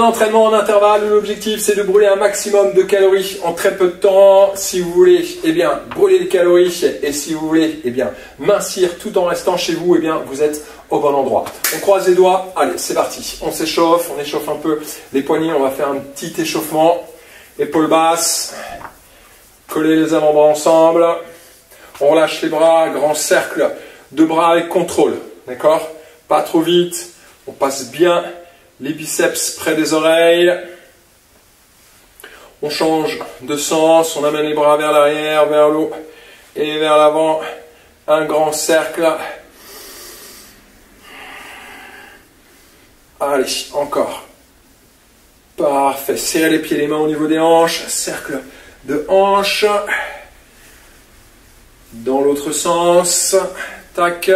entraînement en intervalle où l'objectif c'est de brûler un maximum de calories en très peu de temps. Si vous voulez, eh bien, brûler des calories et si vous voulez, eh bien, mincir tout en restant chez vous, eh bien, vous êtes au bon endroit. On croise les doigts, allez, c'est parti. On s'échauffe, on échauffe un peu les poignets, on va faire un petit échauffement. Épaules basses, coller les avant-bras ensemble. On relâche les bras, grand cercle de bras avec contrôle, d'accord? Pas trop vite, on passe bien les biceps près des oreilles. On change de sens, on amène les bras vers l'arrière, vers le haut et vers l'avant. Un grand cercle. Allez, encore. Parfait. Serrez les pieds, les mains au niveau des hanches. Cercle de hanches. Dans l'autre sens. Tac.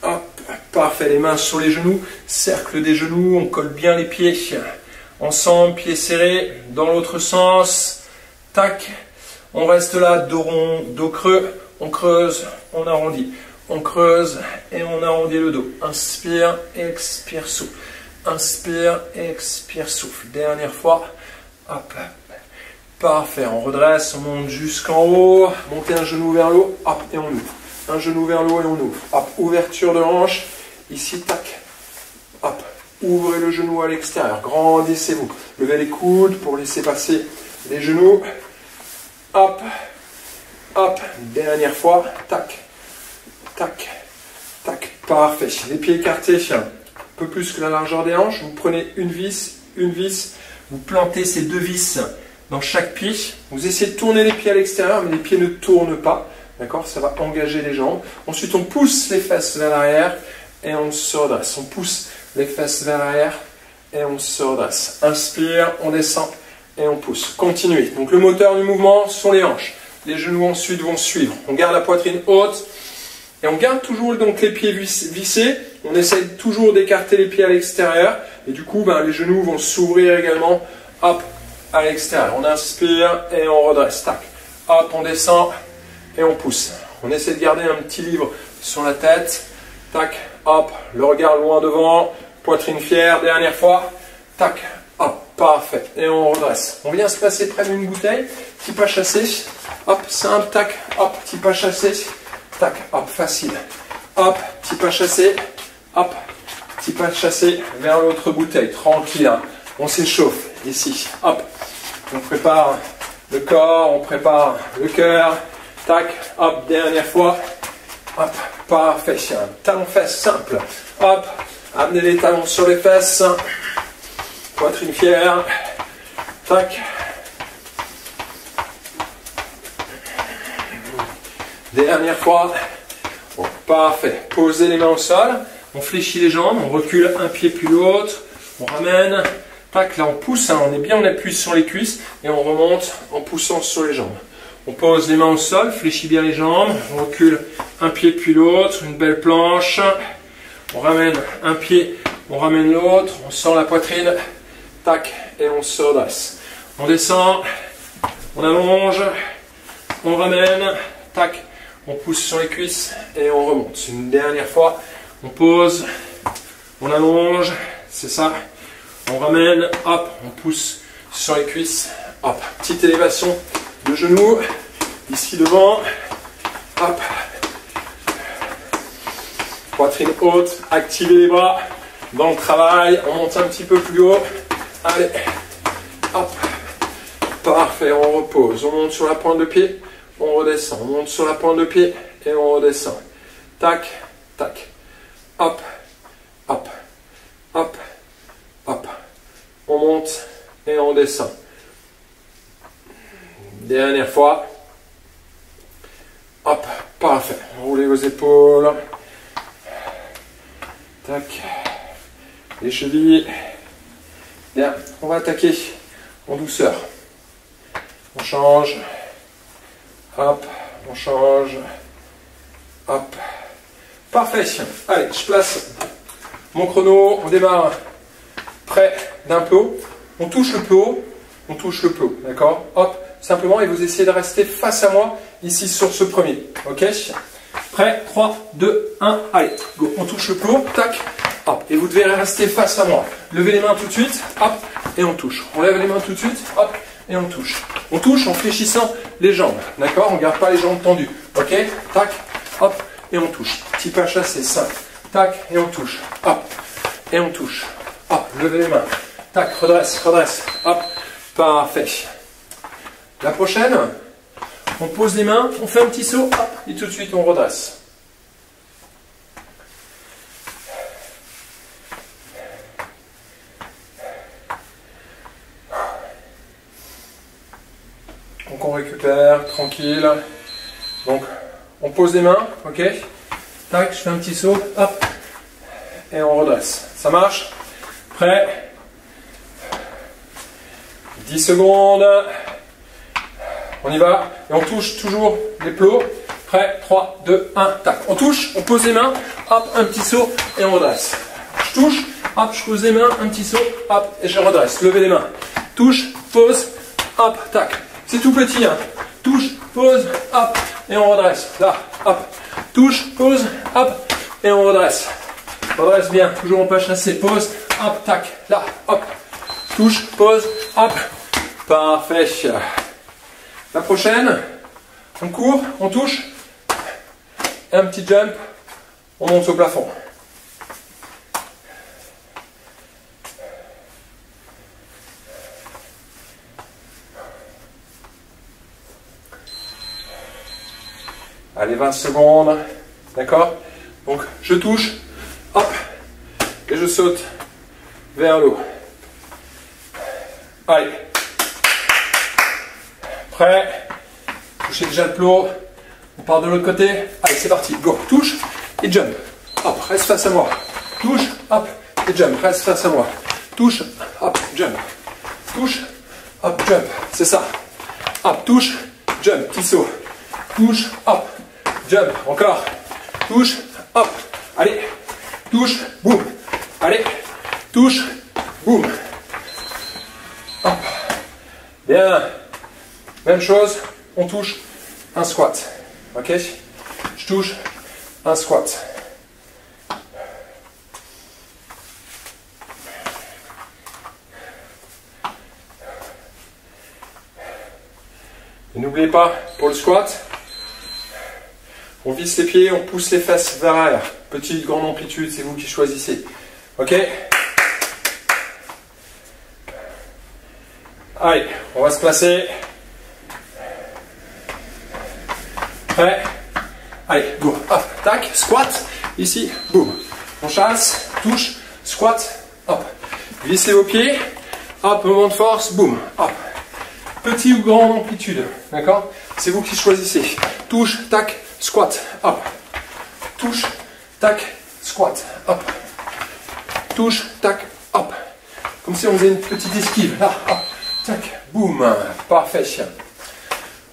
Hop. Parfait. Les mains sur les genoux. Cercle des genoux. On colle bien les pieds. Ensemble, pieds serrés. Dans l'autre sens. Tac. On reste là. Dos rond, dos creux. On creuse. On arrondit. On creuse et on arrondit le dos. Inspire, expire, souffle. Inspire, expire, souffle. Dernière fois. Hop. Parfait. On redresse, on monte jusqu'en haut. Montez un genou vers le haut. Hop, et on ouvre. Un genou vers le haut et on ouvre. Hop, ouverture de hanche. Ici, tac. Hop. Ouvrez le genou à l'extérieur. Grandissez-vous. Levez les coudes pour laisser passer les genoux. Hop. Hop. Dernière fois. Tac. Tac. Tac. Parfait. Les pieds écartés. Un peu plus que la largeur des hanches. Vous prenez une vis. Vous plantez ces deux vis dans chaque pied. Vous essayez de tourner les pieds à l'extérieur, mais les pieds ne tournent pas. D'accord? Ça va engager les jambes. Ensuite, on pousse les fesses vers l'arrière et on se redresse. On pousse les fesses vers l'arrière et on se redresse. Inspire, on descend et on pousse. Continuez. Donc, le moteur du mouvement sont les hanches. Les genoux ensuite vont suivre. On garde la poitrine haute et on garde toujours donc les pieds vissés. On essaye toujours d'écarter les pieds à l'extérieur et du coup, les genoux vont s'ouvrir également. Hop, à l'extérieur. On inspire et on redresse. Tac. Hop, on descend et on pousse. On essaie de garder un petit livre sur la tête. Tac, hop, le regard loin devant. Poitrine fière. Dernière fois. Tac, hop, parfait. Et on redresse. On vient se placer près d'une bouteille. Petit pas chassé. Hop, simple. Tac, hop, petit pas chassé. Tac, hop, facile. Hop, petit pas chassé. Hop, petit pas chassé vers l'autre bouteille. Tranquille. Hein. On s'échauffe. Ici. Hop. On prépare le corps. On prépare le cœur. Tac. Hop. Dernière fois. Hop. Parfait. Talon-fesses simple. Hop. Amenez les talons sur les fesses. Poitrine fière. Tac. Dernière fois. Bon, parfait. Posez les mains au sol. On fléchit les jambes. On recule un pied puis l'autre. On ramène. Tac. Là, on pousse. Hein, on appuie sur les cuisses. Et on remonte en poussant sur les jambes. On pose les mains au sol. Fléchit bien les jambes. On recule un pied puis l'autre. Une belle planche. On ramène un pied. On ramène l'autre. On sort la poitrine. Tac. Et on se redresse. On descend. On allonge. On ramène. Tac. On pousse sur les cuisses et on remonte. Une dernière fois, on pose, on allonge, c'est ça. On ramène, hop, on pousse sur les cuisses. Hop, petite élévation de genoux, ici devant. Hop. Poitrine haute, activez les bras dans le travail. On monte un petit peu plus haut. Allez, hop. Parfait, on repose. On monte sur la pointe de pied. On redescend, on monte sur la pointe de pied et on redescend. Tac, tac. Hop, hop, hop, hop. On monte et on descend. Dernière fois. Hop, parfait. Roulez vos épaules. Tac. Les chevilles. Bien, on va attaquer en douceur. On change. Hop, on change. Hop. Parfait. Allez, je place mon chrono. On démarre près d'un peu haut. On touche le peu haut. On touche le peu haut. D'accord? Hop. Simplement, et vous essayez de rester face à moi, ici sur ce premier. Ok? Prêt? 3, 2, 1. Allez, go. On touche le peu haut. Tac. hop. Et vous devez rester face à moi. Levez les mains tout de suite, hop, et on touche. On lève les mains tout de suite, hop, et on touche. On touche en fléchissant les jambes, d'accord? On ne garde pas les jambes tendues, ok? Tac, hop, et on touche. Petit pas chassé, simple. Tac, et on touche, hop, et on touche. Hop, levez les mains. Tac, redresse, redresse, hop, parfait. La prochaine, on pose les mains, on fait un petit saut, hop, et tout de suite on redresse. Donc on récupère, tranquille. Donc on pose les mains, ok. Tac, je fais un petit saut, hop, et on redresse. Ça marche? Prêt? 10 secondes. On y va. Et on touche toujours les plots. Prêt? 3, 2, 1, tac. On touche, on pose les mains, hop, un petit saut, et on redresse. Je touche, hop, je pose les mains, un petit saut, hop, et je redresse. Levez les mains. Touche, pose, hop, tac. C'est tout petit, hein. Touche, pose, hop, et on redresse. Là, hop. Touche, pose, hop, et on redresse. Redresse bien, toujours en pas chassé. Pose, hop, tac. Là, hop. Touche, pose, hop. Parfait. La prochaine, on court, on touche. Un petit jump, on monte au plafond. Allez, 20 secondes, d'accord? Donc, je touche, hop, et je saute vers l'eau. Allez. Prêt? Touchez déjà le plot. On part de l'autre côté. Allez, c'est parti. Go. Touche et jump. Hop, reste face à moi. Touche, hop, et jump. Reste face à moi. Touche, hop, jump. Touche, hop, jump. C'est ça. Hop, touche, jump. Petit saut. Touche, hop, jump. Encore. Touche, hop. Allez. Touche, boum. Allez. Touche, boum. Hop. Bien. Même chose. On touche un squat. Ok? Je touche un squat. Et n'oubliez pas, pour le squat, on visse les pieds, on pousse les fesses vers l'arrière. Petite, grande amplitude, c'est vous qui choisissez. Ok? Allez, on va se placer. Prêt? Allez, go. Hop, tac, squat. Ici, boum. On chasse, touche, squat, hop. Vissez vos pieds. Hop, moment de force, boum. Hop. Petit ou grande amplitude. D'accord? C'est vous qui choisissez. Touche, tac, squat, hop. Touche, tac, squat, hop. Touche, tac, hop. Comme si on faisait une petite esquive. Là, hop. Tac, boum. Parfait.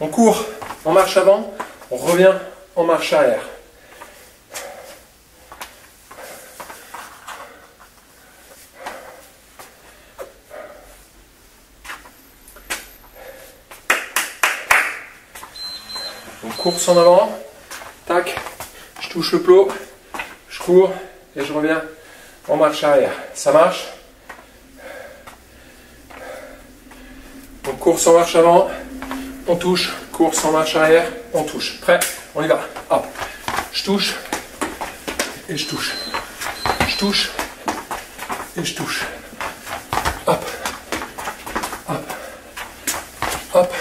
On court en marche avant. On revient en marche arrière. On course en avant. Tac. Je touche le plot. Je cours et je reviens en marche arrière. Ça marche? On course en marche avant. On touche, course en marche arrière, on touche. Prêt? On y va. Hop. Je touche et je touche. Je touche et je touche. Hop. Hop. Hop.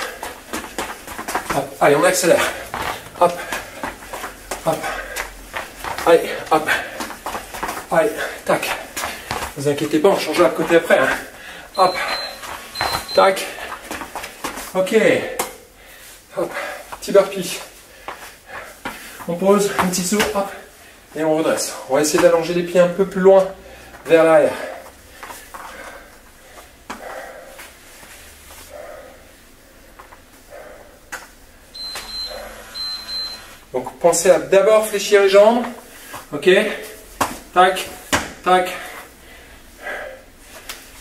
Hop. Allez, on accélère. Hop. Hop. Allez, hop. Allez, tac. Ne vous inquiétez pas, on changera de côté après. Hein. Hop. Tac. Ok. Hop, petit burpee. On pose, un petit saut, hop, et on redresse. On va essayer d'allonger les pieds un peu plus loin vers l'arrière. Donc pensez à d'abord fléchir les jambes. Ok. Tac, tac.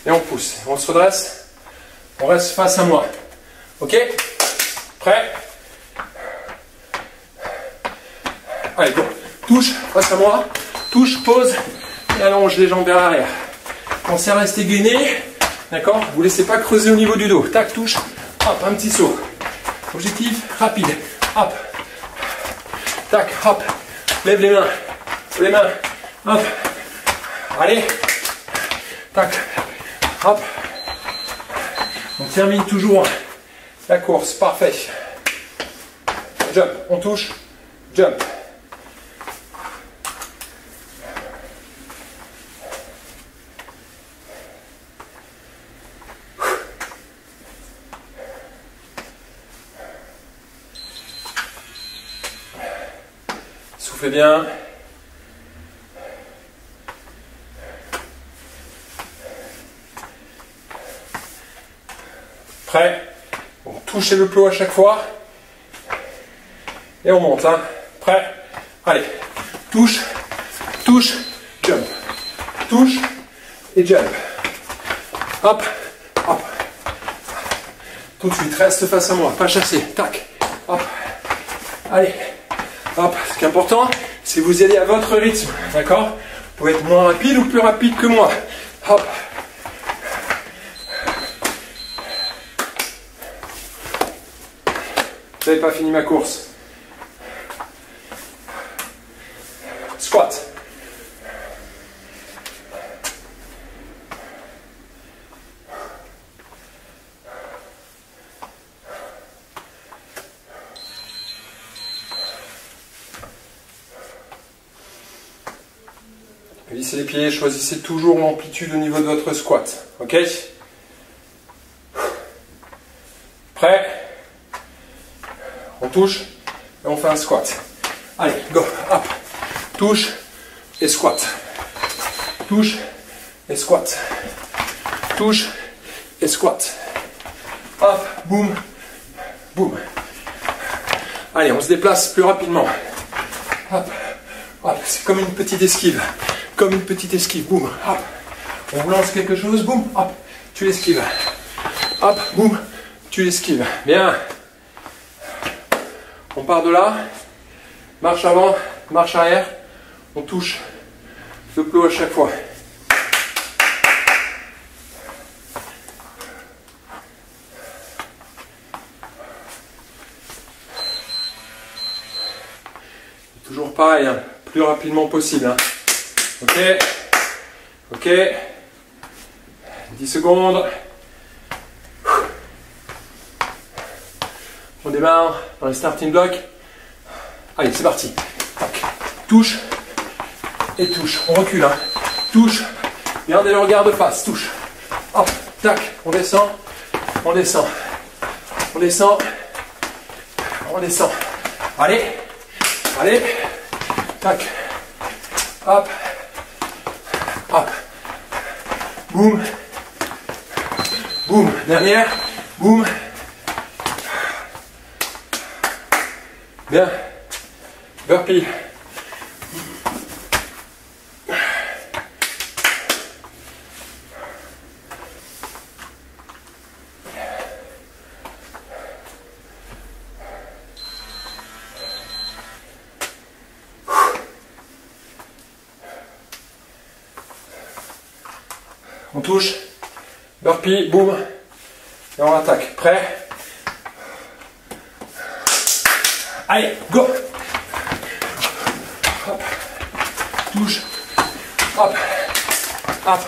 Et on pousse. On se redresse. On reste face à moi. Ok? Prêt? Allez, go. Touche, face à moi. Touche, pose, et allonge les jambes vers l'arrière. Pensez à rester gainé, d'accord? Vous ne laissez pas creuser au niveau du dos. Tac, touche, hop, un petit saut. Objectif rapide, hop, tac, hop, lève les mains, hop, allez, tac, hop. On termine toujours la course, parfait. Jump, on touche, jump. Soufflez bien. Prêt? Bon, touchez le plot à chaque fois. Et on monte, hein. Prêt? Allez. Touche, touche, jump. Touche et jump. Hop, hop. Tout de suite, reste face à moi, pas chasser. Tac, hop. Allez, hop. Ce qui est important, c'est que vous y allez à votre rythme, d'accord? Vous pouvez être moins rapide ou plus rapide que moi. Hop. Je n'avais pas fini ma course. Squat. Lissez les pieds, choisissez toujours l'amplitude au niveau de votre squat. Ok? Prêt? On touche et on fait un squat. Allez, go, hop. Touche et squat. Touche et squat. Touche et squat. Hop, boum, boum. Allez, on se déplace plus rapidement. Hop, hop, c'est comme une petite esquive. Comme une petite esquive, boum, hop. On vous lance quelque chose, boum, hop, tu l'esquives. Hop, boum, tu l'esquives. Bien. On part de là, marche avant, marche arrière, on touche le plot à chaque fois. Toujours pareil, hein, plus rapidement possible. Hein. Ok, ok, 10 secondes. On démarre dans le starting block. Allez, c'est parti. Tac. Touche et touche. On recule. Hein. Touche. Gardez le regard de face. Touche. Hop. Tac. On descend. On descend. On descend. On descend. Allez. Allez. Tac. Hop. Hop. Boum. Boum. Dernière. Boum. Bien. Burpee. On touche. Burpee, boum. Et on attaque. Prêt? Allez, go! Hop, touche, hop, hop,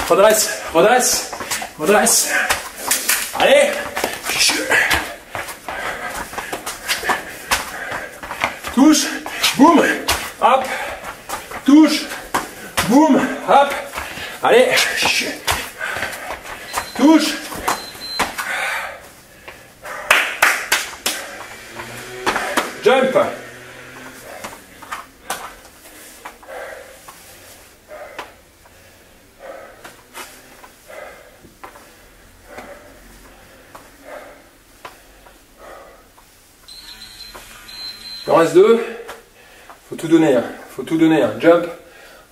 redresse, redresse, redresse. Allez, touche, boum, hop, touche, boum, hop. Allez, touche. Jump. Il en reste deux. Faut tout donner. Hein. Faut tout donner. Hein. Jump.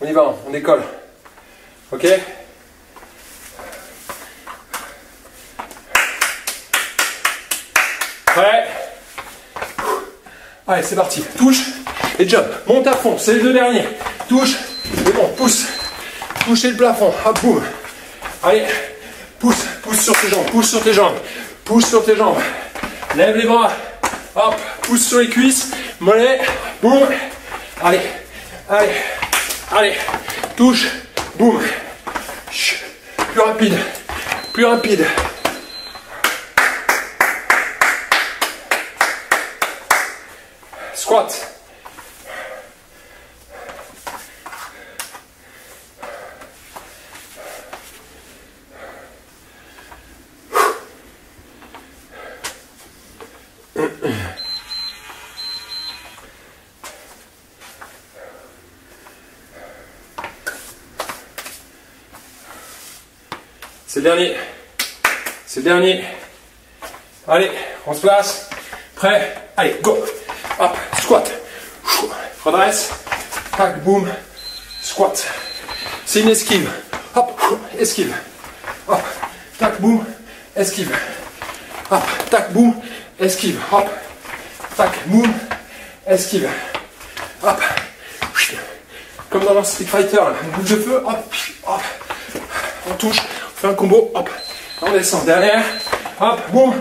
On y va. On décolle. Ok. Prêt. Allez, c'est parti. Touche et jump. Monte à fond. C'est les deux derniers. Touche C'est bon, pousse. Touchez le plafond. Hop, boum. Allez, pousse, pousse sur tes jambes, pousse sur tes jambes, pousse sur tes jambes. Lève les bras. Hop, pousse sur les cuisses. Mollet. Boum. Allez, allez, allez. Touche. Boum. Plus rapide. Plus rapide. Squat. C'est le dernier. C'est le dernier. Allez, on se place. Prêt? Allez, go. Hop, squat. Redresse. Tac, boum. Squat. C'est une esquive. Hop, esquive. Hop, tac, boum. Esquive. Hop, tac, boum. Esquive. Hop, tac, boum. Esquive. Hop. Comme dans le Street Fighter, là. On bouge de feu. Hop, hop. On touche. On fait un combo. Hop. On descend. Derrière. Hop, boum.